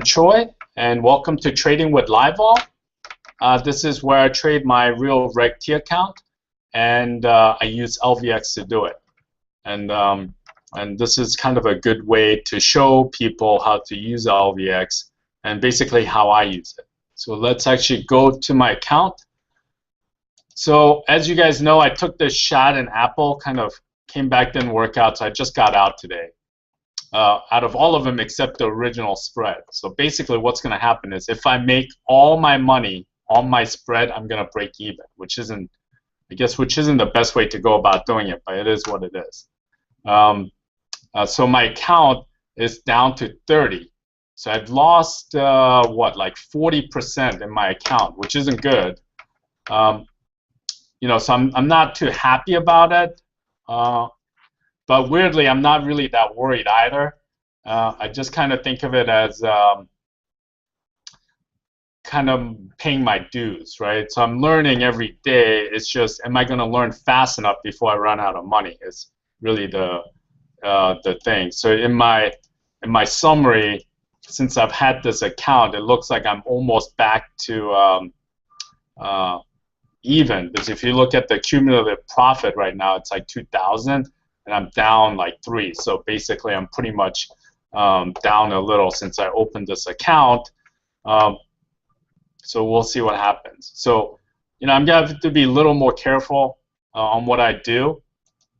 Troy, and welcome to Trading with Livevol. This is where I trade my real Reg T account, and I use LVX to do it. And this is kind of a good way to show people how to use LVX and basically how I use it. So let's actually go to my account. So as you guys know, I took this shot in Apple, kind of came back, didn't work out, so I just got out today. Out of all of them except the original spread. So basically what's going to happen is if I make all my money on my spread, I'm going to break even, which isn't the best way to go about doing it, but it is what it is. So my account is down to 30. So I've lost, what, like 40% in my account, which isn't good. You know, so I'm not too happy about it. But weirdly, I'm not really that worried either. I just kind of think of it as kind of paying my dues, right? So I'm learning every day. It's just, am I going to learn fast enough before I run out of money? Is really the thing. So in my summary, since I've had this account, it looks like I'm almost back to even. Because if you look at the cumulative profit right now, it's like 2,000. And I'm down like 3, so basically I'm pretty much down a little since I opened this account. So we'll see what happens. So, you know, I'm gonna have to be a little more careful on what I do.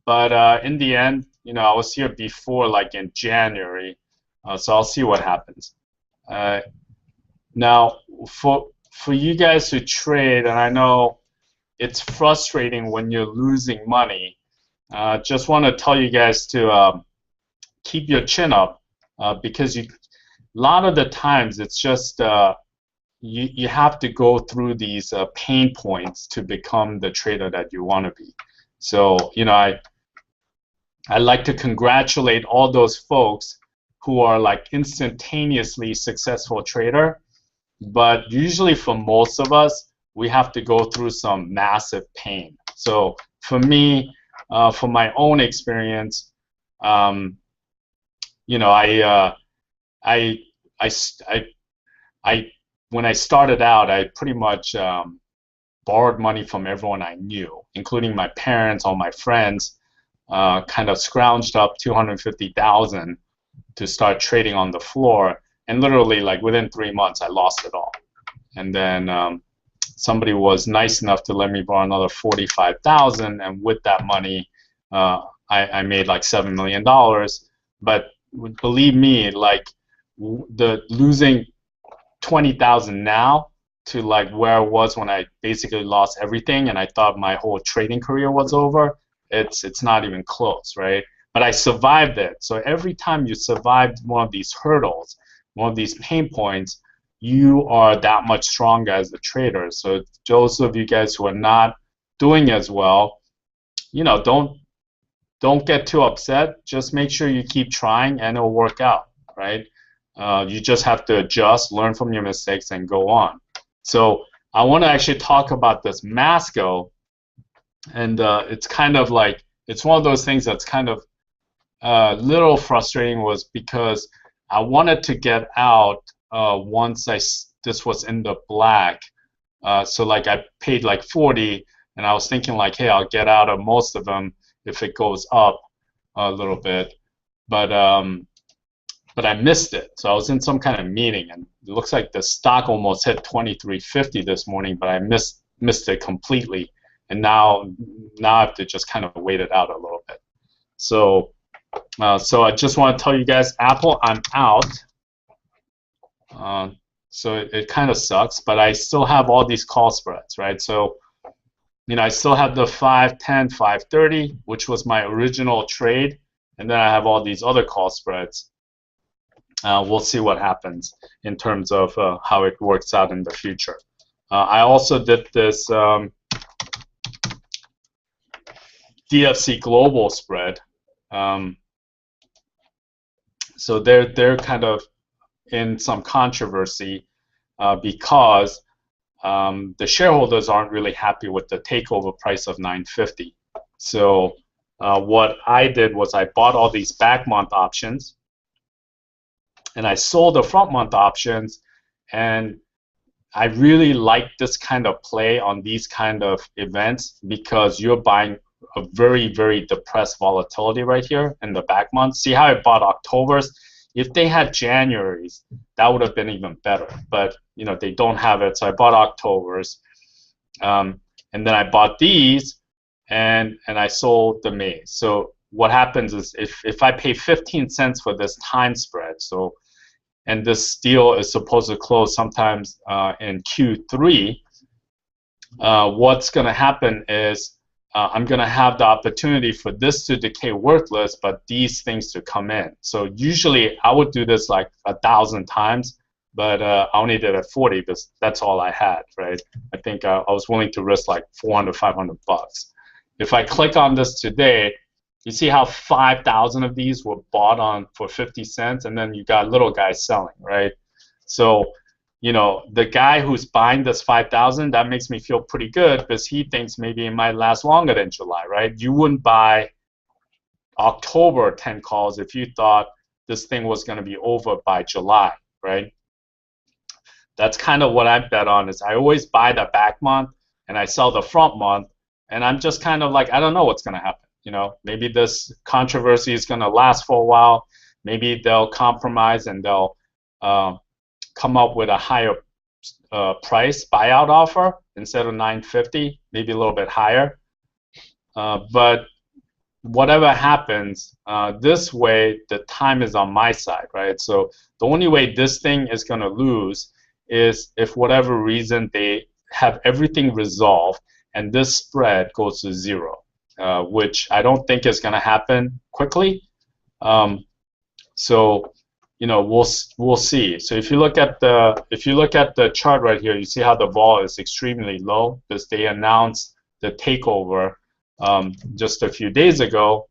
But in the end, you know, I was here before, like in January, so I'll see what happens. Now, for you guys who trade, and I know it's frustrating when you're losing money. Just want to tell you guys to keep your chin up because a lot of the times it's just you have to go through these pain points to become the trader that you want to be. So, you know, I like to congratulate all those folks who are like instantaneously successful trader, but usually for most of us, we have to go through some massive pain. So for me, for my own experience, you know, when I started out, I pretty much borrowed money from everyone I knew, including my parents, all my friends, kind of scrounged up $250,000 to start trading on the floor, and literally, like within 3 months, I lost it all. And then somebody was nice enough to let me borrow another $45,000, and with that money, I made like $7 million. But believe me, like the losing 20,000 now to like where I was when I basically lost everything, and I thought my whole trading career was over. It's not even close, right? But I survived it. So every time you survived one of these hurdles, one of these pain points, you are that much stronger as a trader. So those of you guys who are not doing as well, you know, don't get too upset. Just make sure you keep trying and it'll work out, right? You just have to adjust, learn from your mistakes, and go on. So I want to actually talk about this Masco, and it's kind of like, it's one of those things that's kind of little frustrating, was because I wanted to get out once this was in the black. So like I paid like 40, and I was thinking like, hey, I'll get out of most of them if it goes up a little bit, but I missed it. So I was in some kind of meeting, and it looks like the stock almost hit 23.50 this morning, but I missed it completely, and now I have to just kind of wait it out a little bit. So so I just want to tell you guys, Apple, I'm out. So it kind of sucks, but I still have all these call spreads, right? So, you know, I still have the 510, 530, which was my original trade, and then I have all these other call spreads. We'll see what happens in terms of how it works out in the future. I also did this DFC Global spread. So they're kind of in some controversy because the shareholders aren't really happy with the takeover price of $9.50. So what I did was I bought all these back month options, and I sold the front month options, and I really like this kind of play on these kind of events because you're buying a very, very depressed volatility right here in the back month. See how I bought October's? If they had January's, that would have been even better. But you know they don't have it, so I bought October's, and then I bought these, and I sold the May's. So what happens is if I pay 15 cents for this time spread, so and this deal is supposed to close sometimes in Q3, what's going to happen is I'm going to have the opportunity for this to decay worthless, but these things to come in. So usually I would do this like 1,000 times, but I only did it 40 because that's all I had, right? I think I was willing to risk like 400, 500 bucks. If I click on this today, you see how 5,000 of these were bought on for 50 cents, and then you got little guys selling, right? So, you know, the guy who's buying this 5,000, that makes me feel pretty good because he thinks maybe it might last longer than July, right? You wouldn't buy October 10 calls if you thought this thing was going to be over by July, right? That's kind of what I bet on. Is I always buy the back month and I sell the front month, and I'm just kind of like, I don't know what's going to happen. You know, maybe this controversy is going to last for a while. Maybe they'll compromise and they'll come up with a higher price buyout offer instead of $9.50, maybe a little bit higher. But whatever happens, this way the time is on my side, right? So the only way this thing is going to lose is if whatever reason they have everything resolved and this spread goes to zero. Which I don't think is going to happen quickly. So, you know, we'll see. So if you look at the chart right here, you see how the vol is extremely low because they announced the takeover just a few days ago.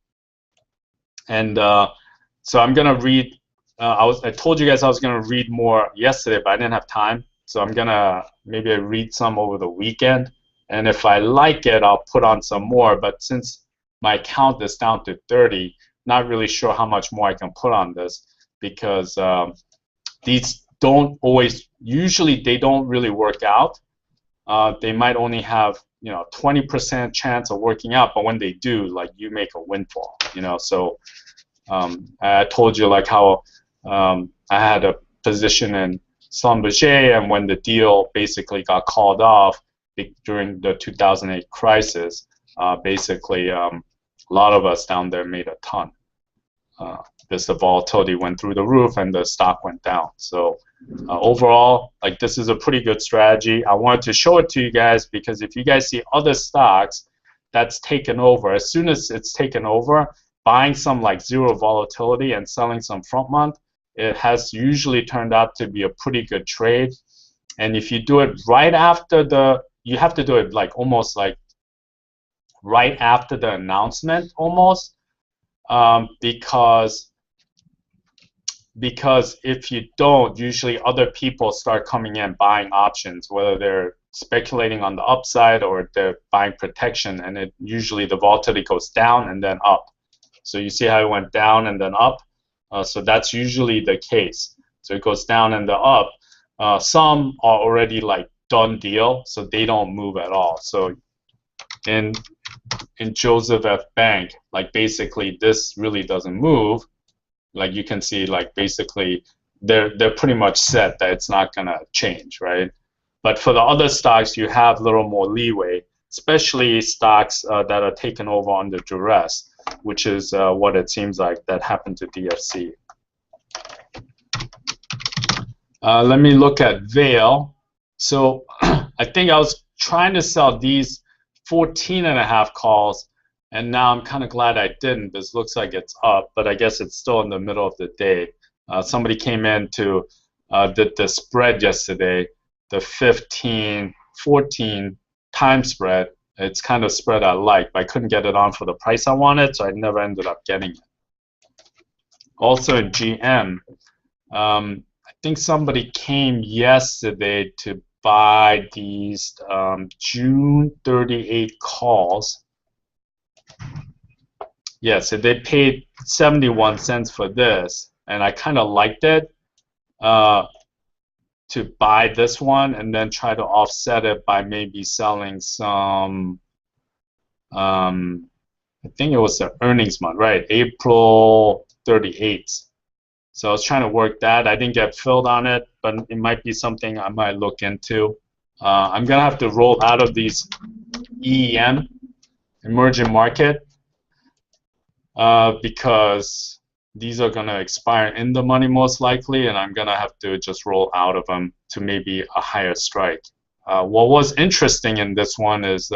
And so I'm gonna read. I told you guys I was gonna read more yesterday, but I didn't have time. So I'm gonna maybe read some over the weekend. And if I like it, I'll put on some more. But since my count is down to 30, not really sure how much more I can put on this because these don't always, usually they don't really work out. They might only have, you know, 20% chance of working out, but when they do, like you make a windfall, you know. So I told you like how I had a position in Schlumberger, and when the deal basically got called off, during the 2008 crisis, basically a lot of us down there made a ton. Because the volatility went through the roof and the stock went down. So overall, like this is a pretty good strategy. I wanted to show it to you guys because if you guys see other stocks that's taken over, as soon as it's taken over, buying some like zero volatility and selling some front month, it has usually turned out to be a pretty good trade. And if you do it right after the, you have to do it like almost like right after the announcement almost, because if you don't, usually other people start coming in buying options, whether they're speculating on the upside or they're buying protection, and it usually the volatility goes down and then up. So you see how it went down and then up. So that's usually the case. So it goes down and then up. Some are already like done deal, so they don't move at all. So in Joseph F. Bank, like basically this really doesn't move. Like you can see, like basically they're pretty much set that it's not gonna change, right? But for the other stocks, you have a little more leeway, especially stocks that are taken over under duress, which is what it seems like that happened to DFC. Let me look at VALE. So I think I was trying to sell these 14.5 calls, and now I'm kind of glad I didn't. This looks like it's up, but I guess it's still in the middle of the day. Somebody came in to the spread yesterday, the 15-14 time spread. It's kind of spread I like, but I couldn't get it on for the price I wanted, so I never ended up getting it. Also in GM, I think somebody came yesterday to buy these June 38 calls. Yeah, so they paid 71 cents for this, and I kind of liked it. to buy this one and then try to offset it by maybe selling some, I think it was the earnings month, right? April 38th. So I was trying to work that. I didn't get filled on it, but it might be something I might look into. I'm going to have to roll out of these EEM, emerging market, because these are going to expire in the money most likely, and I'm going to have to just roll out of them to maybe a higher strike. What was interesting in this one is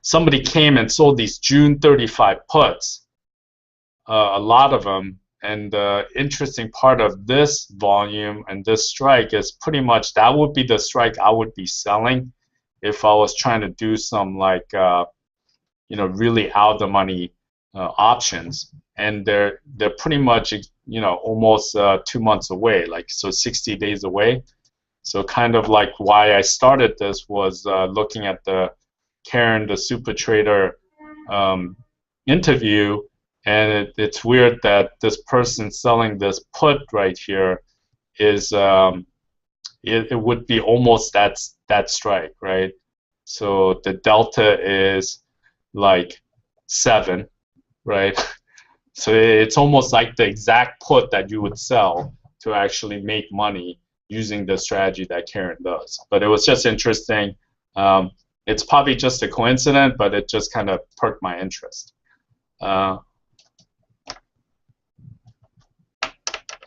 somebody came and sold these June 35 puts, a lot of them. And the interesting part of this volume and this strike is pretty much that would be the strike I would be selling if I was trying to do some like really out of the money options. And they're pretty much almost 2 months away, like so 60 days away. So kind of like why I started this was looking at the Karen, the super trader interview. And it's weird that this person selling this put right here is it would be almost that strike, right? So the delta is like 7, right? So it's almost like the exact put that you would sell to actually make money using the strategy that Karen does. But it was just interesting. It's probably just a coincidence, but it just kind of perked my interest.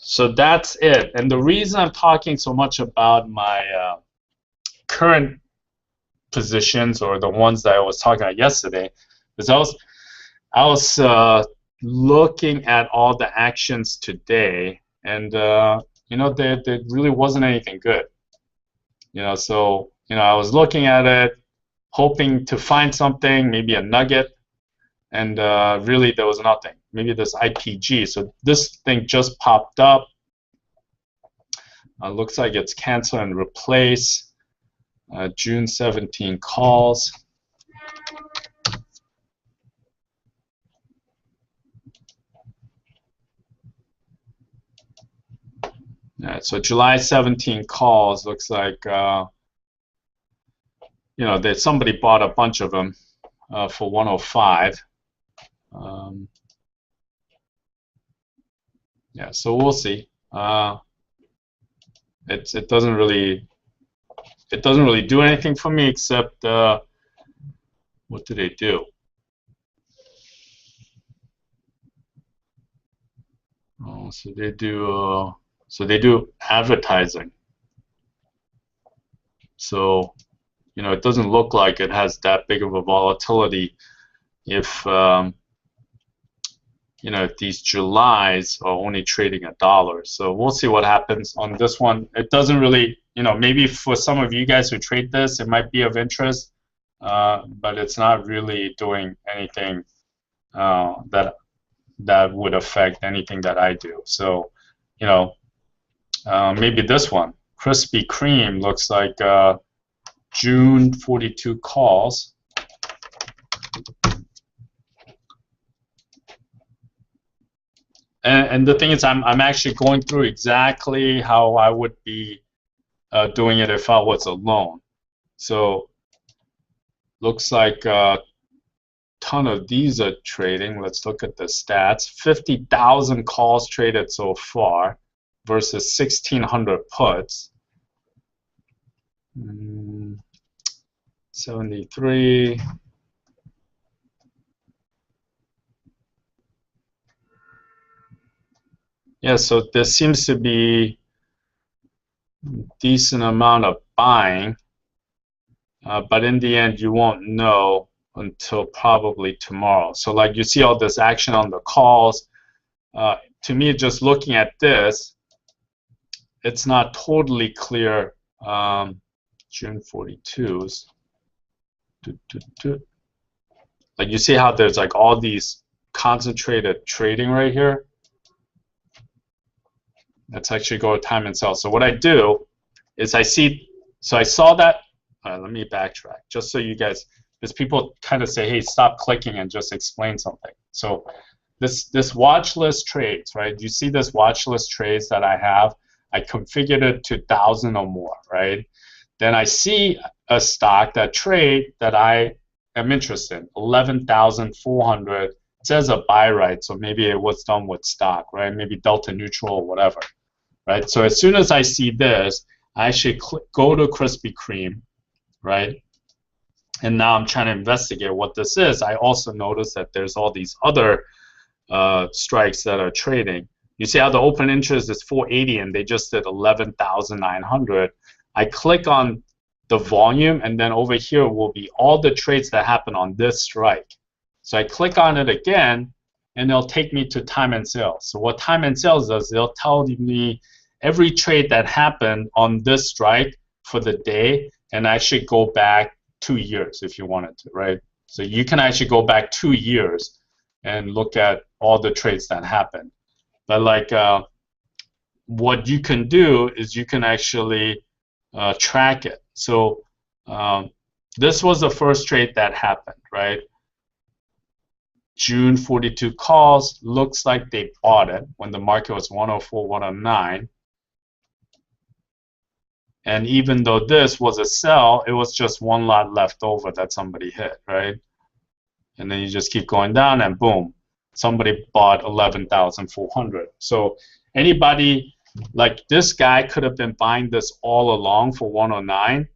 So that's it. And the reason I'm talking so much about my current positions, or the ones that I was talking about yesterday, is I was looking at all the actions today, and there really wasn't anything good. So I was looking at it, hoping to find something, maybe a nugget, and really there was nothing. Maybe this IPG. So this thing just popped up. Looks like it's cancel and replace. June 17 calls. So July 17 calls. Looks like that somebody bought a bunch of them for 105. Yeah, so we'll see. It doesn't really do anything for me except what do they do? Oh, so they do advertising. So it doesn't look like it has that big of a volatility if if these Julys are only trading $1. So we'll see what happens on this one. It doesn't really, maybe for some of you guys who trade this, it might be of interest, but it's not really doing anything that would affect anything that I do. So, maybe this one, Krispy Kreme, looks like June 42 calls. And the thing is, I'm actually going through exactly how I would be doing it if I was alone. So looks like a ton of these are trading. Let's look at the stats. 50,000 calls traded so far versus 1,600 puts. 73. Yeah, so there seems to be a decent amount of buying, but in the end you won't know until probably tomorrow. So like you see all this action on the calls. To me, just looking at this, it's not totally clear. June 42s. Like you see how there's like all these concentrated trading right here. Let's actually go to time and sell. So what I do is I saw that. Let me backtrack just so you guys, because people kind of say, hey, stop clicking and just explain something. So this watch list trades, right? You see this watch list trades that I have. I configured it to 1,000 or more, right? Then I see a stock, that trade that I am interested in, 11,400. It says a buy, right? So maybe it was done with stock, right? Maybe delta neutral or whatever, right? So as soon as I see this, I actually go to Krispy Kreme, right? And now I'm trying to investigate what this is. I also notice that there's all these other strikes that are trading. You see how the open interest is 480 and they just did 11,900. I click on the volume, and then over here will be all the trades that happen on this strike. So I click on it again, and it'll take me to time and sales. So what time and sales does, they'll tell me every trade that happened on this strike for the day, and actually go back 2 years if you wanted to, right? So you can actually go back 2 years and look at all the trades that happened. But like what you can do is you can actually track it. So this was the first trade that happened, right? June 42 calls, looks like they bought it when the market was 104, 109. And even though this was a sell, it was just one lot left over that somebody hit, right? And then you just keep going down, and boom, somebody bought 11,400. So anybody, like this guy could have been buying this all along for 109,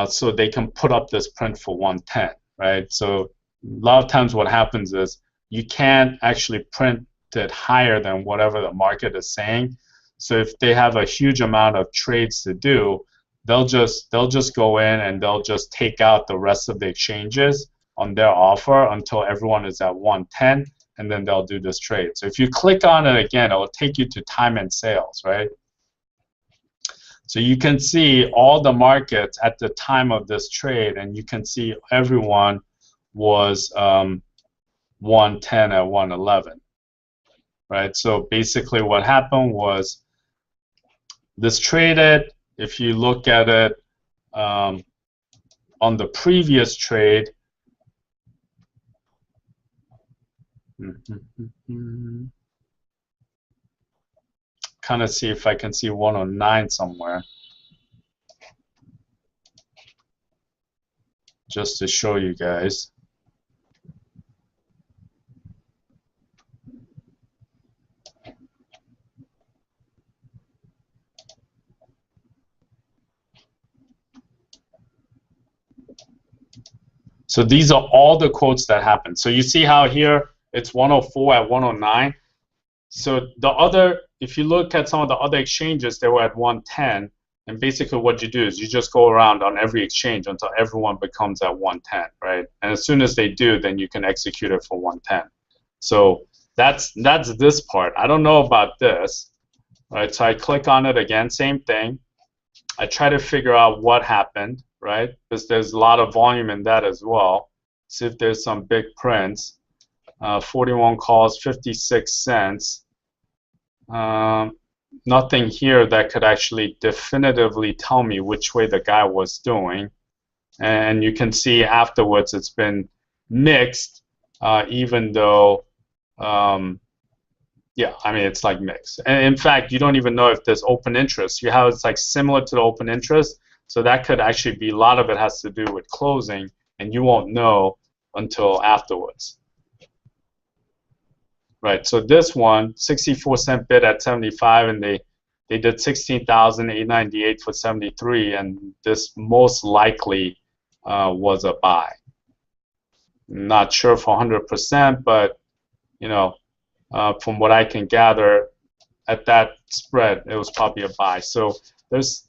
so they can put up this print for 110, right? So a lot of times what happens is you can't actually print it higher than whatever the market is saying. So if they have a huge amount of trades to do, they'll just go in and they'll just take out the rest of the exchanges on their offer until everyone is at 110, and then they'll do this trade. So if you click on it again, it will take you to time and sales, right? So you can see all the markets at the time of this trade, and you can see everyone was 110 at 111, right? So basically what happened was this traded, if you look at it on the previous trade, kind of see if I can see 109 somewhere, just to show you guys. So these are all the quotes that happened. So you see how here it's 104 at 109. So the other, if you look at some of the other exchanges, they were at 110. And basically what you do is you just go around on every exchange until everyone becomes at 110, right? And as soon as they do, then you can execute it for 110. So that's this part. I don't know about this, right? So I click on it again, same thing. I try to figure out what happened, right? Because there's a lot of volume in that as well. See if there's some big prints. 41 calls, 56 cents. Nothing here that could actually definitively tell me which way the guy was doing. And you can see afterwards it's been mixed, even though, yeah, I mean, it's like mixed. And in fact, you don't even know if there's open interest. You have it's like similar to the open interest, so that could actually be, a lot of it has to do with closing, and you won't know until afterwards. Right, so this one, 64-cent bid at 75, and they did 16,898 for 73, and this most likely was a buy. Not sure for 100%, but you know, from what I can gather, at that spread, it was probably a buy. So there's,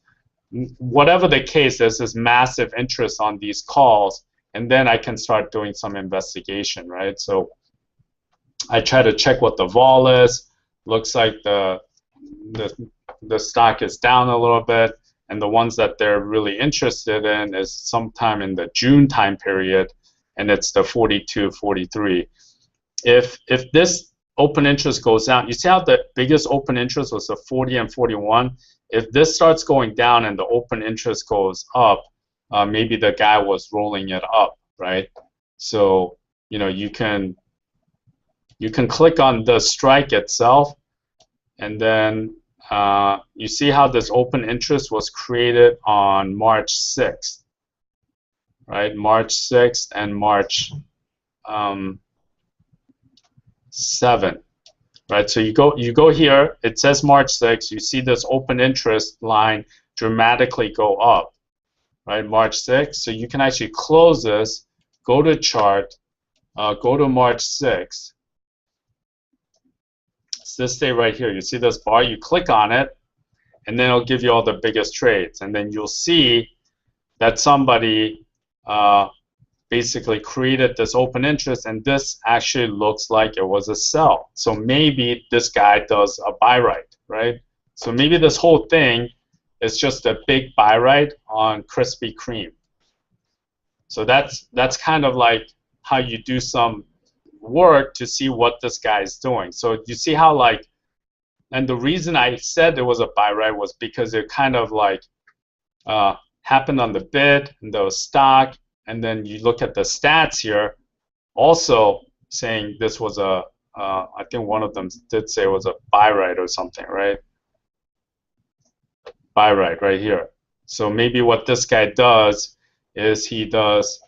whatever the case, there's this massive interest on these calls, and then I can start doing some investigation, right? So I try to check what the vol is. Looks like the stock is down a little bit, and the ones that they're really interested in is sometime in the June time period, and it's the 42, 43. If this open interest goes down, you see how the biggest open interest was the 40 and 41? If this starts going down and the open interest goes up, maybe the guy was rolling it up, right? So, you know, you can you can click on the strike itself, and then you see how this open interest was created on March 6th, right? March 6th and March 7th, right? So you go here, it says March 6th, you see this open interest line dramatically go up, right? March 6th, so you can actually close this, go to chart, go to March 6th. It's this day right here. You see this bar, you click on it, and then it'll give you all the biggest trades. And then you'll see that somebody basically created this open interest, and this actually looks like it was a sell. So maybe this guy does a buy right? So maybe this whole thing is just a big buy on Krispy Kreme. So that's kind of like how you do some work to see what this guy is doing. So you see how, like, and the reason I said it was a buy was because it kind of like happened on the bid and the stock, and then you look at the stats here, also saying this was a I think one of them did say it was a buy or something, right? Buy right here. So maybe what this guy does is he does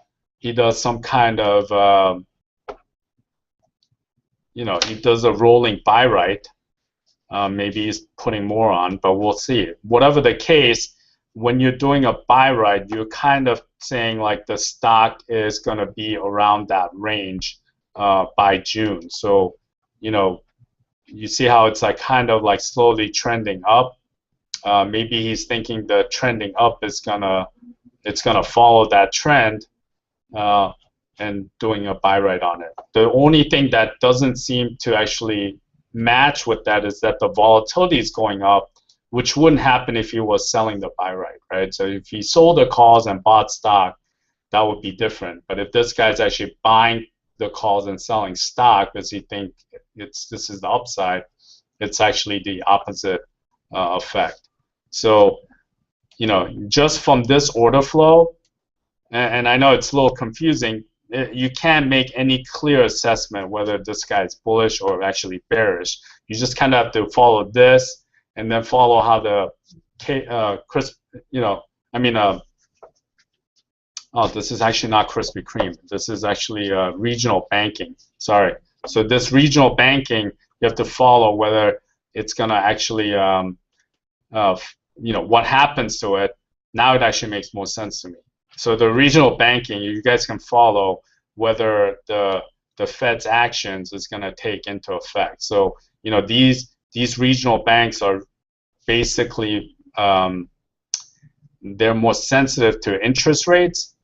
some kind of he does a rolling buy maybe he's putting more on, but we'll see. Whatever the case, when you're doing a buy you're kind of saying like the stock is going to be around that range by June. So you see how it's like kind of like slowly trending up. Maybe he's thinking the trending up is gonna follow that trend, and doing a buy on it. The only thing that doesn't seem to actually match with that is that the volatility is going up, which wouldn't happen if he was selling the buy right? So if he sold the calls and bought stock, that would be different. But if this guy's actually buying the calls and selling stock because he thinks this is the upside, it's actually the opposite effect. So just from this order flow, and I know it's a little confusing, you can't make any clear assessment whether this guy is bullish or actually bearish. You just kind of have to follow this, and then follow how the oh, this is actually not Krispy Kreme. This is actually regional banking. Sorry. So this regional banking, you have to follow whether it's gonna actually what happens to it. Now it actually makes more sense to me. So the regional banking, you guys can follow whether the Fed's actions is going to take into effect. So these regional banks are basically they're more sensitive to interest rates.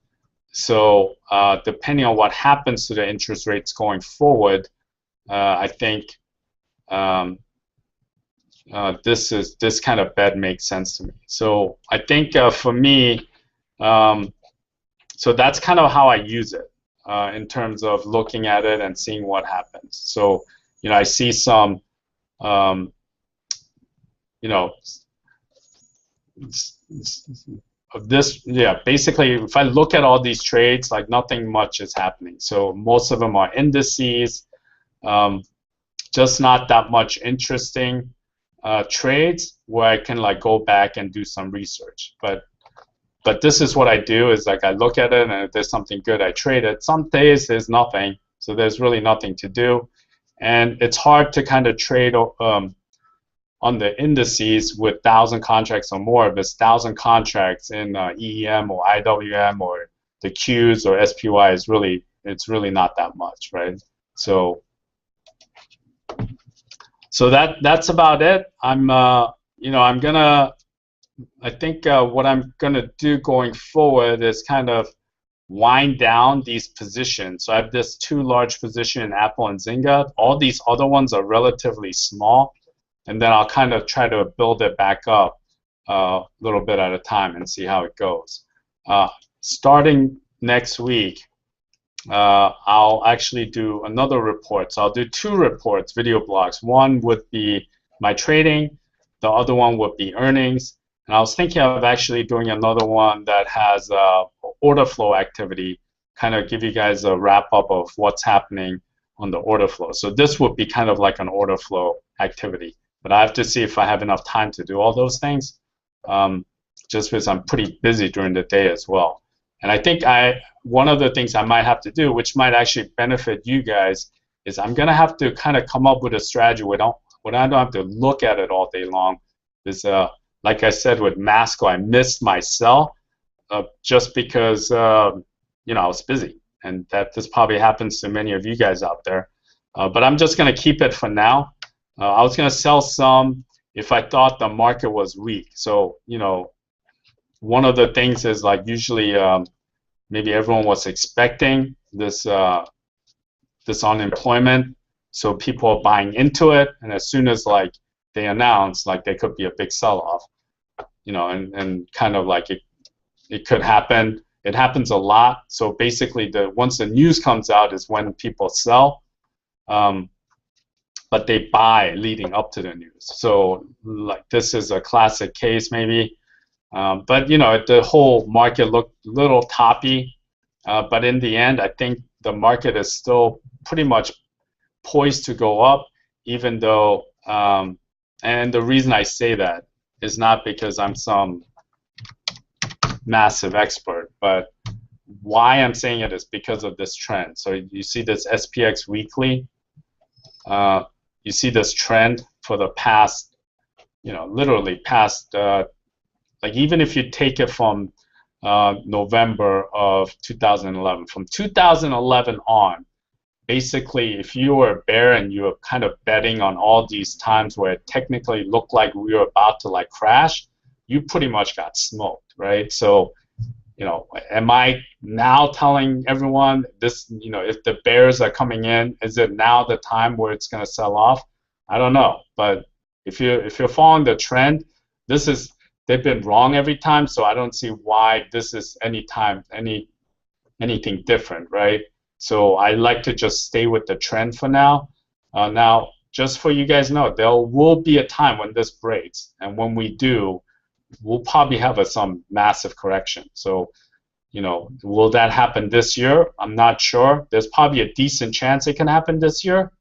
So depending on what happens to the interest rates going forward, I think this kind of bet makes sense to me. So I think for me, so that's kind of how I use it in terms of looking at it and seeing what happens. So I see some of this, basically if I look at all these trades, like nothing much is happening. So most of them are indices, just not that much interesting trades where I can like go back and do some research. But this is what I do, is like I look at it, and if there's something good, I trade it. Some days there's nothing, so there's really nothing to do. And it's hard to kind of trade on the indices with 1,000 contracts or more. If it's 1,000 contracts in EEM or IWM or the Qs or SPY, it's really not that much, right? So that's about it. I think what I'm gonna do going forward is kind of wind down these positions. So I have this 2 large position in Apple and Zynga. All these other ones are relatively small, and then I'll kind of try to build it back up a little bit at a time and see how it goes. Starting next week, I'll actually do another report. So I'll do 2 reports, video blogs. One would be my trading, the other one would be earnings. And I was thinking of actually doing another one that has order flow activity, kind of give you guys a wrap up of what's happening on the order flow. So this would be kind of like an order flow activity. But I have to see if I have enough time to do all those things, just because I'm pretty busy during the day as well. And I think one of the things I might have to do, which might actually benefit you guys, is I'm going to have to kind of come up with a strategy where I don't have to look at it all day long. Is like I said with Masco, I missed my sell just because you know, I was busy, and that this probably happens to many of you guys out there. But I'm just going to keep it for now. I was going to sell some if I thought the market was weak. So, you know, one of the things is like usually maybe everyone was expecting this this unemployment, so people are buying into it, and as soon as like they announce, like there could be a big sell-off, you know, and kind of like it could happen. It happens a lot. So basically, once the news comes out is when people sell. But they buy leading up to the news. So like this is a classic case maybe. But you know, the whole market looked a little toppy. But in the end, I think the market is still pretty much poised to go up, even though, and the reason I say that is not because I'm some massive expert, but why I'm saying it is because of this trend. So you see this SPX weekly. You see this trend for the past, you know, literally past, like even if you take it from November of 2011, from 2011 on, basically if you were a bear and you were kind of betting on all these times where it technically looked like we were about to like crash, you pretty much got smoked, right? So, you know, am I now telling everyone this, you know, if the bears are coming in, is it now the time where it's going to sell off? I don't know. But if you're following the trend, they've been wrong every time, so I don't see why this is anything different, right? So I like to just stay with the trend for now. Now, just for you guys know, there will be a time when this breaks, and when we do, we'll probably have some massive correction. So, you know, will that happen this year? I'm not sure. There's probably a decent chance it can happen this year,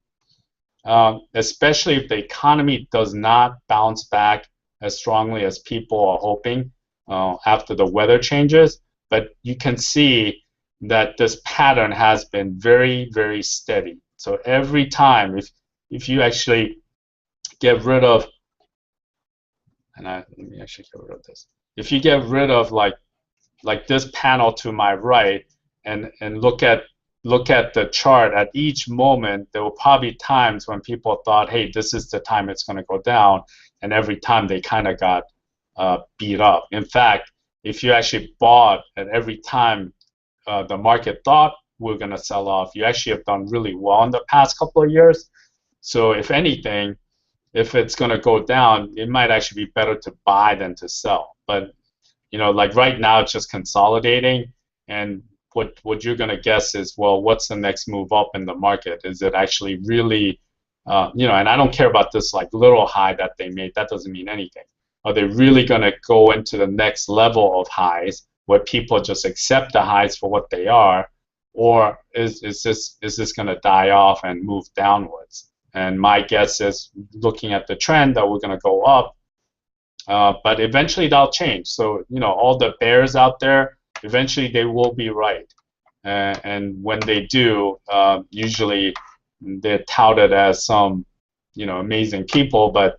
especially if the economy does not bounce back as strongly as people are hoping after the weather changes. But you can see that this pattern has been very, very steady. So every time, if you actually get rid of, let me actually get rid of this. If you get rid of like this panel to my right and look at the chart at each moment, there were probably times when people thought, hey, this is the time it's going to go down, and every time they kind of got beat up. In fact, if you actually bought at every time the market thought we're going to sell off, you actually have done really well in the past couple of years. So if anything, if it's going to go down, it might actually be better to buy than to sell. But you know, like right now it's just consolidating, and what you're going to guess is, well, what's the next move up in the market? Is it actually really, you know, and I don't care about this like little high that they made. That doesn't mean anything. Are they really going to go into the next level of highs where people just accept the highs for what they are, or is this going to die off and move downwards? And my guess is, looking at the trend, that we're going to go up, but eventually that'll change. So, you know, all the bears out there, eventually they will be right, and when they do, usually they're touted as some, you know, amazing people. But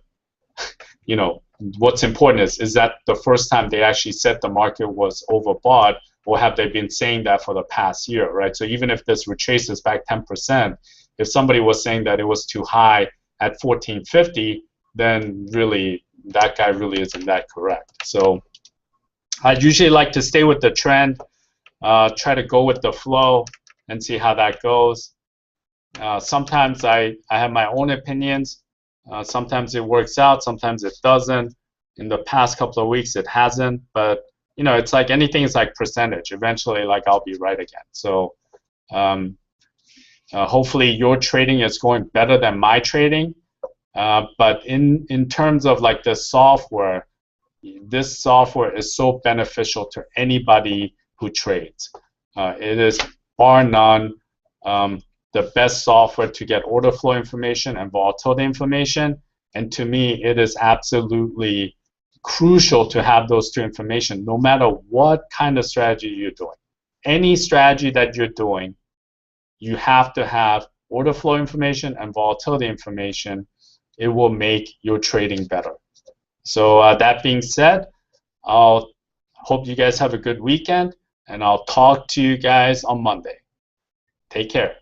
you know, what's important is that the first time they actually said the market was overbought, or have they been saying that for the past year, right? So even if this retraces back 10%, if somebody was saying that it was too high at 1450, then really that guy really isn't that correct. So I usually like to stay with the trend, try to go with the flow and see how that goes. Sometimes I have my own opinions. Sometimes it works out, sometimes it doesn't. In the past couple of weeks it hasn't, but you know, it's like anything is like percentage. Eventually, like, I'll be right again. So hopefully your trading is going better than my trading. But in terms of like the software, this software is so beneficial to anybody who trades. It is bar none. the best software to get order flow information and volatility information. And to me, it is absolutely crucial to have those two information no matter what kind of strategy you're doing. Any strategy that you're doing, you have to have order flow information and volatility information. It will make your trading better. So that being said, I'll hope you guys have a good weekend, and I'll talk to you guys on Monday. Take care.